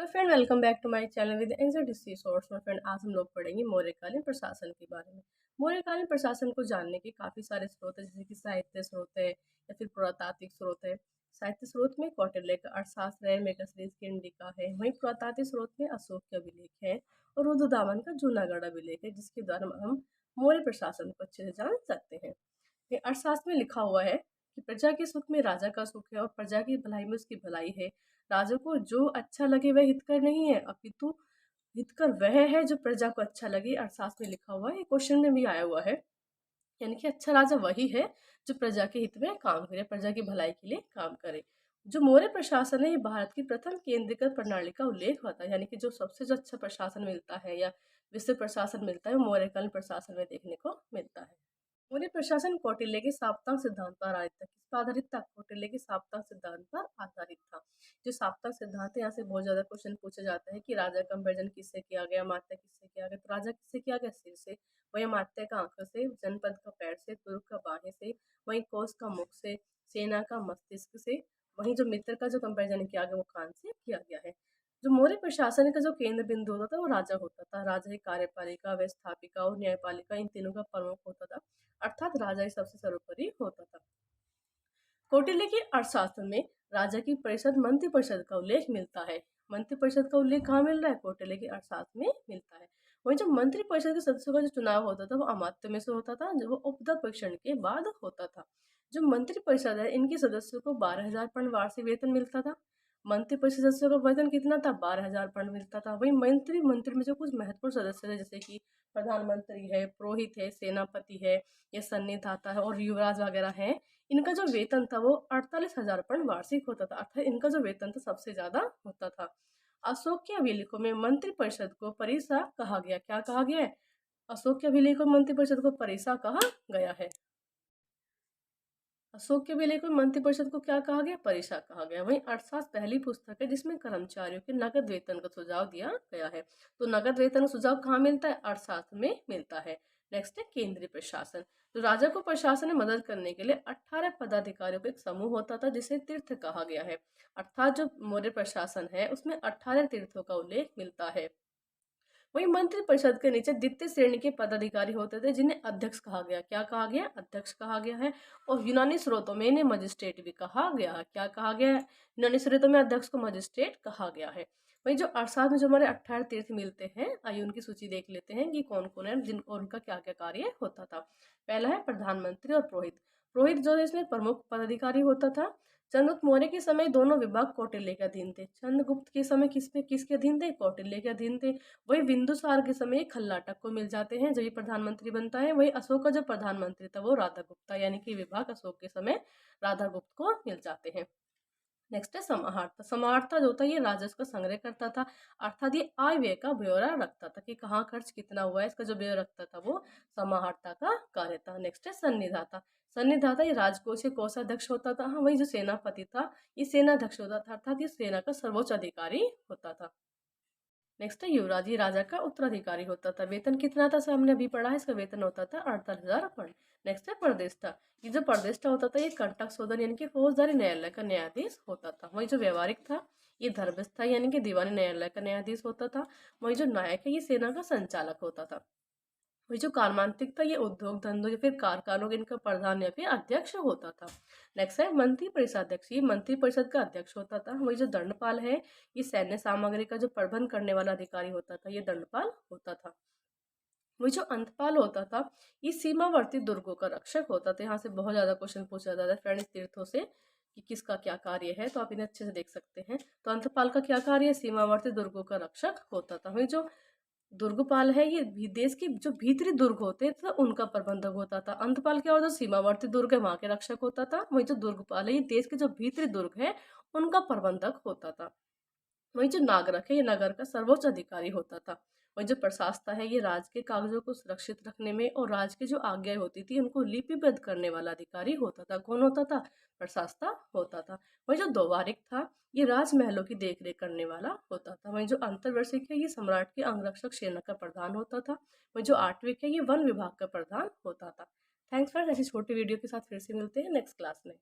Friend, welcome back to my channel with NCERT source. Friend, आज हम लोग पढ़ेंगे मौर्यकालीन प्रशासन के बारे में। मौर्यकालीन प्रशासन को जानने के काफ़ी सारे स्रोत हैं, जैसे कि साहित्य स्रोत है या फिर पुरातात्विक स्रोत है। साहित्य स्रोत में कौटिल्य का अर्थशास्त्र है, मेगास्थनीज की इंडिका है। वहीं पुरातात्विक स्रोत में अशोक के अभिलेख है और रुद्रदामन का जूनागढ़ अभिलेख है, जिसके द्वारा हम मौर्य प्रशासन को अच्छे से जान सकते हैं। ये अर्थशास्त्र में लिखा हुआ है कि प्रजा के सुख में राजा का सुख है और प्रजा की भलाई में उसकी भलाई है। राजा को जो अच्छा लगे वह हितकर नहीं है, अपितु हितकर वह है जो प्रजा को अच्छा लगे। अर्थशास्त्र में लिखा हुआ है, क्वेश्चन में भी आया हुआ है। यानी कि अच्छा राजा वही है जो प्रजा के हित में काम करे, प्रजा की भलाई के लिए काम करे। जो मौर्य प्रशासन है, ये भारत की प्रथम केंद्रीकृत प्रणाली का उल्लेख होता है। यानी कि जो अच्छा प्रशासन मिलता है या विश्व प्रशासन मिलता है, वो मौर्यकालीन प्रशासन में देखने को मिलता है। मौर्य प्रशासन कौटिल्य के साप्ताहिक सिद्धांत पर आधारित था। किस पर आधारित था? कौटिल्य के साप्ताहिक सिद्धांत पर आधारित था। जो साप्ताहिक सिद्धांत है, यहाँ से बहुत ज्यादा क्वेश्चन पूछा जाता है कि राजा का कंपेरिजन किससे किया गया, मात्या किससे किया गया। तो राजा किससे किया गया? सिर से। वही मात्या का आंख से, जनपद का पैर से, तुर्क का बाहें से, वही कोस का मुख से, सेना का मस्तिष्क से। वहीं जो मित्र का जो कंपेरिजन किया गया वो कान से किया गया है। जो मौर्य प्रशासन का जो केंद्र बिंदु होता था वो राजा होता था। राजा ही कार्यपालिका, व्यवस्थापिका और न्यायपालिका, इन तीनों का प्रमुख होता था। अर्थात राजा ही सबसे सर्वोपरि होता था। कौटिल्य के अर्थशास्त्र में राजा की परिषद मंत्री परिषद का उल्लेख मिलता है। मंत्री परिषद का उल्लेख कहाँ मिल रहा है? कौटिल्य के अर्थशास्त्र में मिलता है। वहीं जो मंत्री परिषद के सदस्यों का जो चुनाव होता था वो अमात्य में से होता था, जो वो उपदा परीक्षण के बाद होता था। जो मंत्री परिषद है, इनके सदस्यों को 12,000 पर्ण वार्षिक वेतन मिलता था। मंत्री परिषद सदस्यों का वेतन कितना था? 12,000 पर्ण मिलता था। वही मंत्री मंत्री में जो कुछ महत्वपूर्ण सदस्य थे, जैसे कि प्रधानमंत्री है, पुरोहित है, सेनापति है, या सन्निधाता है और युवराज वगैरह हैं, इनका जो वेतन था वो 48,000 पर्ण वार्षिक होता था। अर्थात इनका जो वेतन था सबसे ज्यादा होता था। अशोक के अभिलेखों में मंत्री परिषद को परिसा कहा गया। क्या कहा गया है? अशोक के अभिलेखों में मंत्री परिषद को परिसा कहा गया है। अशोक के अभिलेख में मंत्री परिषद को क्या कहा गया? परिषा कहा गया। वहीं अर्थशास्त्र पहली पुस्तक है जिसमें कर्मचारियों के नगद वेतन का सुझाव दिया गया है। तो नगद वेतन का सुझाव कहाँ मिलता है? अर्थशास्त्र में मिलता है। नेक्स्ट है केंद्रीय प्रशासन। तो राजा को प्रशासन में मदद करने के लिए 18 पदाधिकारियों का एक समूह होता था, जिसे तीर्थ कहा गया है। अर्थात जो मौर्य प्रशासन है उसमें 18 तीर्थों का उल्लेख मिलता है। वही मंत्री परिषद के नीचे द्वितीय श्रेणी के पदाधिकारी होते थे, जिन्हें अध्यक्ष कहा गया। क्या कहा गया? अध्यक्ष कहा गया है। और यूनानी स्रोतों में इन्हें मजिस्ट्रेट भी कहा गया है। क्या कहा गया है? यूनानी स्रोतों में अध्यक्ष को मजिस्ट्रेट कहा गया है। वही जो अर्थशास्त्र में जो हमारे 18 तीर्थ मिलते हैं, आइए उनकी सूची देख लेते हैं कि कौन कौन है, जिन और उनका क्या क्या कार्य होता था। पहला है प्रधानमंत्री और पुरोहित। पुरोहित जो है इसमें प्रमुख पदाधिकारी होता था। चंद्रगुप्त मौर्य के समय दोनों विभाग कौटिल्य के अधीन थे। चंद्रगुप्त के समय किसके अधीन थे? कौटिल्य के अधीन थे। वही बिंदुसार के समय खल्लाटक को मिल जाते हैं जब ये प्रधानमंत्री बनता है। वही अशोक का जो प्रधानमंत्री था वो राधा गुप्ता, यानी कि विभाग अशोक के समय राधा गुप्त को मिल जाते हैं। नेक्स्ट है समाहर्ता। समाहर्ता जो था ये राजस्व का संग्रह करता था, अर्थात ये आय व्यय का ब्यौरा रखता था कि कहाँ खर्च कितना हुआ है, इसका जो ब्यौरा रखता था वो समाहर्ता का कार्य था। नेक्स्ट है सन्निधाता। सन्निधाता ये राजकोष के कोषाध्यक्ष होता था। हाँ, वही जो सेनापति था ये सेनाध्यक्ष होता था, अर्थात ये सेना का सर्वोच्च अधिकारी होता था। नेक्स्ट है युवराज। ये राजा का उत्तराधिकारी होता था। वेतन कितना था? हमने अभी पढ़ा है, इसका वेतन होता था 48,000 पर्ण। नेक्स्ट है परदेष्टा। ये जो परदेष्टा होता था ये कंटक शोधन यानी कि फौजदारी न्यायालय का न्यायाधीश होता था। वही जो व्यवहारिक था ये धर्मस्थ था, यानी कि दीवानी न्यायालय का न्यायाधीश होता था। वही जो नायक है ये सेना का संचालक होता था। वही जो कार्मांतिक था ये उद्योग धंधों या फिर कारखानों इनका प्रधान या फिर अध्यक्ष होता था। नेक्स्ट है मंत्री परिषदाध्यक्ष। ये मंत्री परिषद का अध्यक्ष होता था। वही जो दंडपाल है ये सैन्य सामग्री का जो प्रबंध करने वाला अधिकारी होता था, ये दंडपाल होता था। वही जो अंतपाल होता था ये सीमावर्ती दुर्गों का रक्षक होता था। यहाँ से बहुत ज्यादा क्वेश्चन पूछा जाता है फ्रेंड्स तीर्थों से कि किसका क्या कार्य है, तो आप इन्हें अच्छे से देख सकते हैं। तो अंतपाल का क्या कार्य है? सीमावर्ती दुर्गों का रक्षक होता था। वही जो दुर्गपाल है ये देश के जो भीतरी दुर्ग होते थे उनका प्रबंधक होता था। अंतपाल क्या होता? सीमावर्ती दुर्ग है वहां के रक्षक होता था। वही जो दुर्गपाल है ये देश के जो भीतरी दुर्ग है उनका प्रबंधक होता था। वही जो नागरक है ये नगर का सर्वोच्च अधिकारी होता था। वही जो प्रशासता है ये राज्य के कागजों को सुरक्षित रखने में और राज्य की जो आज्ञाएं होती थी उनको लिपिबद्ध करने वाला अधिकारी होता था। कौन होता था? प्रशासता होता था। वही जो द्वारिक था ये राजमहलों की देखरेख करने वाला होता था। वही जो अंतर्वर्षिक है ये सम्राट के अंगरक्षक सेना का प्रधान होता था। वही जो आठविक है ये वन विभाग का प्रधान होता था। थैंक्स फॉर ऐसी छोटी वीडियो के साथ फिर से मिलते हैं नेक्स्ट क्लास में।